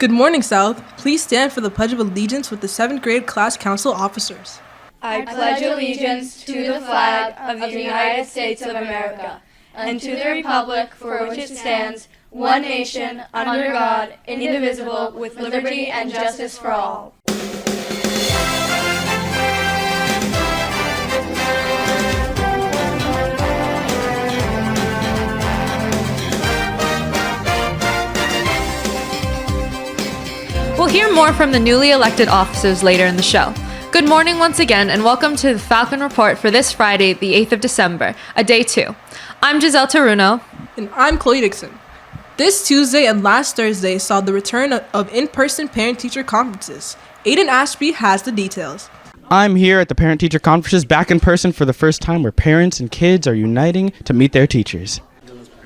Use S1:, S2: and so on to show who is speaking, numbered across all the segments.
S1: Good morning, South. Please stand for the Pledge of Allegiance with the 7th grade class council officers.
S2: I pledge allegiance to the flag of the United States of America and to the republic for which it stands, one nation, under God, indivisible, with liberty and justice for all.
S3: We'll hear more from the newly elected officers later in the show. Good morning once again, and welcome to the Falcon Report for this Friday, the 8th of December, a day 2. I'm Giselle Taruno.
S1: And I'm Chloe Dixon. This Tuesday and last Thursday saw the return of in-person parent-teacher conferences. Aiden Ashby has the details.
S4: I'm here at the parent-teacher conferences back in person for the first time, where parents and kids are uniting to meet their teachers.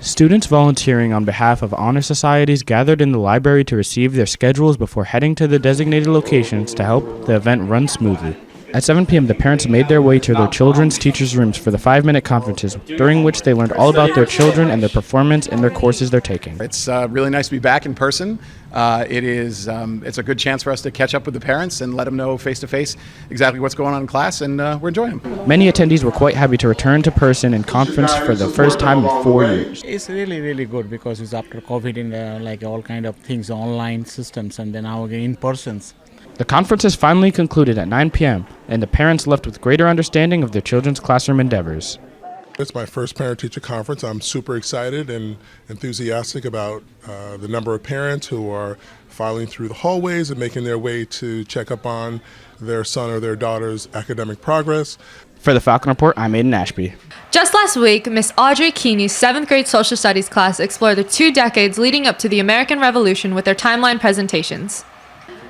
S4: Students volunteering on behalf of honor societies gathered in the library to receive their schedules before heading to the designated locations to help the event run smoothly. At 7 p.m., the parents made their way to their children's teachers' rooms for the 5-minute conferences, during which they learned all about their children and their performance in their courses they're taking.
S5: It's really nice to be back in person. It's a good chance for us to catch up with the parents and let them know face-to-face exactly what's going on in class, and we're enjoying them.
S4: Many attendees were quite happy to return to person in conference for the first time in 4 years.
S6: It's really good because it's after COVID in like all kind of things, online systems, and then now again in persons.
S4: The conferences finally concluded at 9 p.m., and the parents left with greater understanding of their children's classroom endeavors.
S7: It's my first parent-teacher conference. I'm super excited and enthusiastic about the number of parents who are filing through the hallways and making their way to check up on their son or their daughter's academic progress.
S4: For the Falcon Report, I'm Aiden Ashby.
S3: Just last week, Miss Audrey Keeney's 7th grade social studies class explored the 2 decades leading up to the American Revolution with their timeline presentations.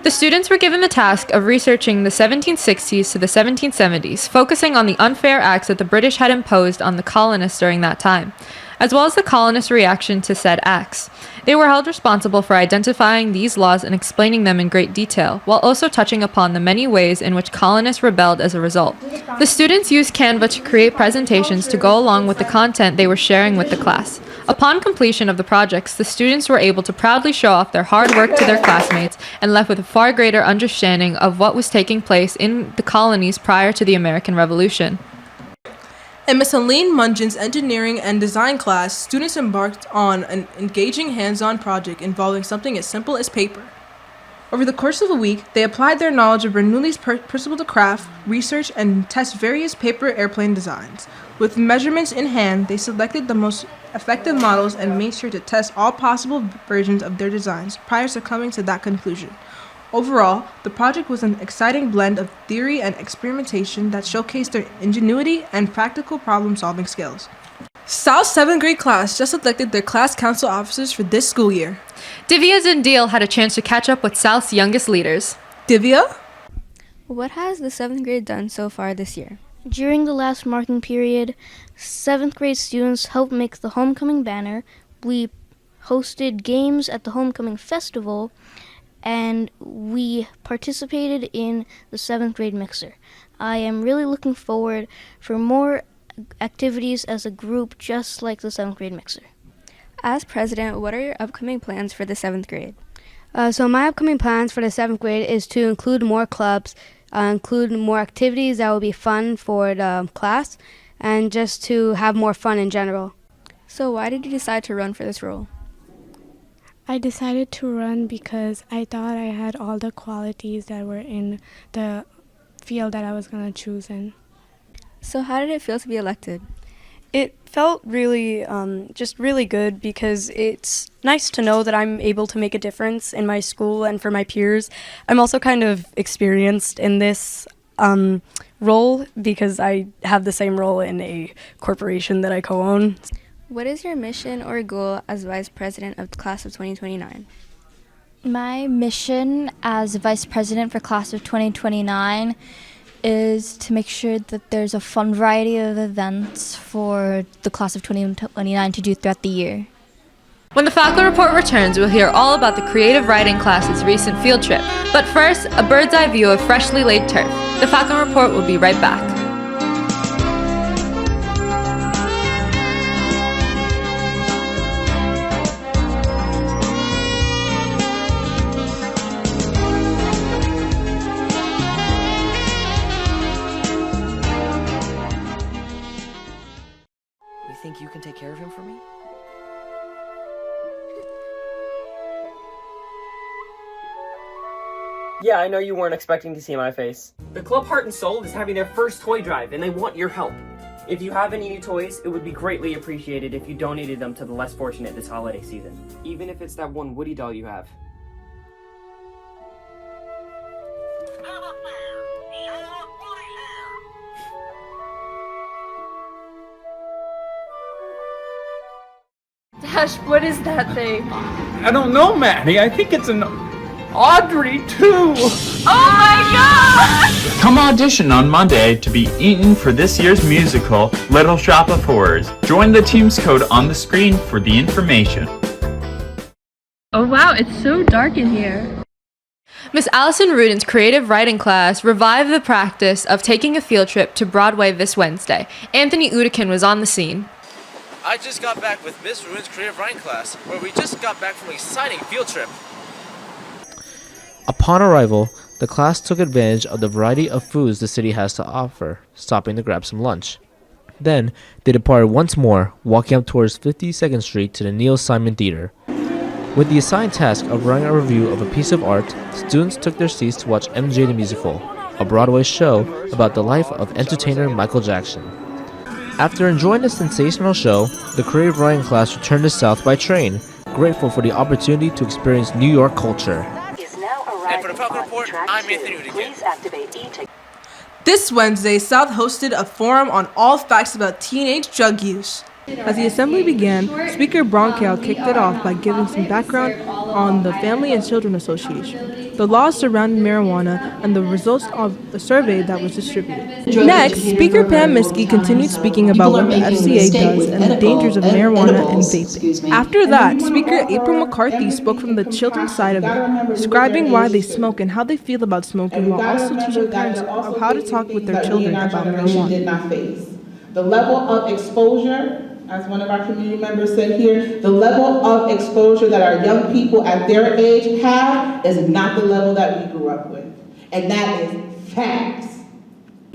S3: The students were given the task of researching the 1760s to the 1770s, focusing on the unfair acts that the British had imposed on the colonists during that time, as well as the colonists' reaction to said acts. They were held responsible for identifying these laws and explaining them in great detail, while also touching upon the many ways in which colonists rebelled as a result. The students used Canva to create presentations to go along with the content they were sharing with the class. Upon completion of the projects, the students were able to proudly show off their hard work to their classmates and left with a far greater understanding of what was taking place in the colonies prior to the American Revolution.
S1: In Miss Helene Mungin's engineering and design class, students embarked on an engaging hands-on project involving something as simple as paper. Over the course of a week, they applied their knowledge of Bernoulli's principle to craft, research, and test various paper airplane designs. With measurements in hand, they selected the most effective models and made sure to test all possible versions of their designs prior to coming to that conclusion. Overall, the project was an exciting blend of theory and experimentation that showcased their ingenuity and practical problem-solving skills. South's 7th grade class just elected their class council officers for this school year.
S3: Divya Zindil had a chance to catch up with South's youngest leaders.
S1: Divya?
S8: What has the 7th grade done so far this year?
S9: During the last marking period, 7th grade students helped make the homecoming banner. We hosted games at the homecoming festival, and we participated in the 7th grade mixer. I am really looking forward for more activities as a group just like the 7th grade mixer.
S8: As president, what are your upcoming plans for the 7th grade?
S10: So my upcoming plans for the 7th grade is to include more clubs, include more activities that will be fun for the class, and just to have more fun in general.
S8: So why did you decide to run for this role?
S11: I decided to run because I thought I had all the qualities that were in the field that I was going to choose in.
S8: So how did it feel to be elected?
S12: It felt really, just really good because it's nice to know that I'm able to make a difference in my school and for my peers. I'm also kind of experienced in this role because I have the same role in a corporation that I co-own.
S8: What is your mission or goal as Vice President of the Class of 2029?
S13: My mission as Vice President for Class of 2029 is to make sure that there's a fun variety of events for the Class of 2029 to do throughout the year.
S3: When the Falcon Report returns, we'll hear all about the creative writing class's recent field trip. But first, a bird's eye view of freshly laid turf. The Falcon Report will be right back.
S14: care of him for me?
S15: Yeah, I know you weren't expecting to see my face.
S14: The Club Heart and Soul is having their first toy drive, and they want your help.
S15: If you have any new toys, it would be greatly appreciated if you donated them to the less fortunate this holiday season.
S14: Even if it's that one Woody doll you have.
S2: Dash, what is that thing?
S16: I don't know, Maddie. I think it's an Audrey, too.
S2: Oh my god!
S17: Come audition on Monday to be Eaton for this year's musical, Little Shop of Horrors. Join the team's code on the screen for the information.
S2: Oh wow, it's so dark in here.
S3: Miss Allison Rudin's creative writing class revived the practice of taking a field trip to Broadway this Wednesday. Anthony Udikin was on the scene.
S18: I just got back with Miss Rudin's creative writing class, where we just got back from an exciting field trip.
S19: Upon arrival, the class took advantage of the variety of foods the city has to offer, stopping to grab some lunch. Then, they departed once more, walking up towards 52nd Street to the Neil Simon Theater. With the assigned task of writing a review of a piece of art, students took their seats to watch MJ the Musical, a Broadway show about the life of entertainer Michael Jackson. After enjoying the sensational show, the creative writing class returned to South by train, grateful for the opportunity to experience New York culture.
S18: And for the Falcon Report, I'm Anthony Udikin.
S1: This Wednesday, South hosted a forum on all facts about teenage drug use. As the assembly began, Speaker Bronkow kicked it off by giving some background on the Family and Children Association, the laws surrounding marijuana, and the results of a survey that was distributed. Next, Speaker Pam Miskey continued speaking about what the FCA does and the dangers of marijuana and vaping. After that, Speaker April McCarthy spoke from the children's side of it, describing why they smoke and how they feel about smoking, while also teaching parents of how to talk with their children about marijuana.
S20: The level of exposure, as one of our community members said here, the level of exposure that our young people at their age have is not the level that we grew up with. And that is facts.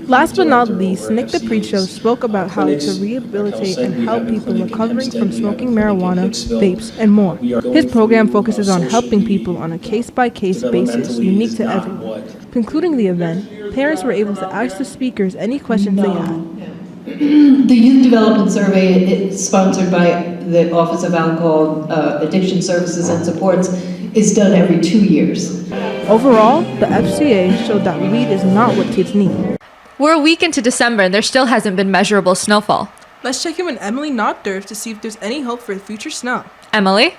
S1: Last but not least, Nick the Preacher spoke about how to rehabilitate and help people recovering from smoking marijuana, vapes, and more. His program focuses on helping people on a case-by-case basis, unique to everyone. Concluding the event, parents were able to ask the speakers any questions they had.
S21: The Youth Development Survey is sponsored by the Office of Alcohol Addiction Services and Supports is done every 2 years.
S1: Overall, the FCA showed that weed is not what kids need.
S3: We're a week into December and there still hasn't been measurable snowfall.
S1: Let's check in with Emily Nocturve to see if there's any hope for future snow.
S3: Emily?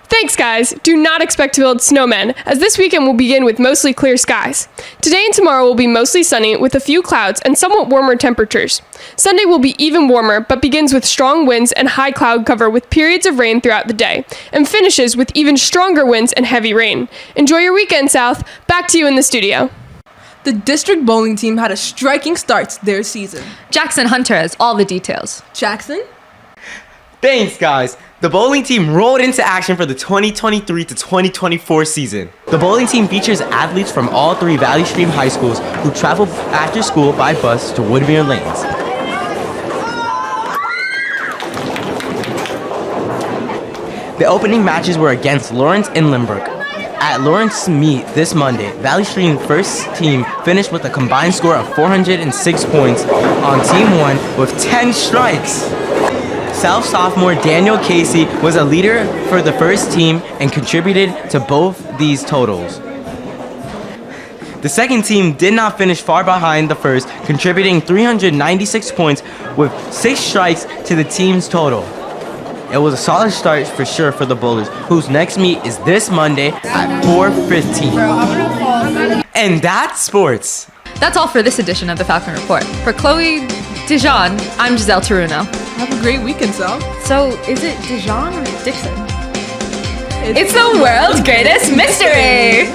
S22: Thanks, guys. Do not expect to build snowmen, as this weekend will begin with mostly clear skies. Today and tomorrow will be mostly sunny with a few clouds and somewhat warmer temperatures. Sunday will be even warmer, but begins with strong winds and high cloud cover with periods of rain throughout the day, and finishes with even stronger winds and heavy rain. Enjoy your weekend, South. Back to you in the studio.
S1: The district bowling team had a striking start to their season.
S3: Jackson Hunter has all the details.
S1: Jackson?
S23: Thanks, guys. The bowling team rolled into action for the 2023 to 2024 season. The bowling team features athletes from all three Valley Stream high schools who travel after school by bus to Woodmere Lanes. The opening matches were against Lawrence and Lynbrook. At Lawrence meet this Monday, Valley Stream first team finished with a combined score of 406 points on Team 1 with 10 strikes. South sophomore Daniel Casey was a leader for the first team and contributed to both these totals. The second team did not finish far behind the first, contributing 396 points with 6 strikes to the team's total. It was a solid start for sure for the Bowlers, whose next meet is this Monday at 4:15. And that's sports.
S3: That's all for this edition of the Falcon Report. For Chloe Dijon, I'm Giselle Taruno.
S1: Have a great weekend, Sal.
S3: So, is it Dijon or Dixon? It's the world's greatest mystery!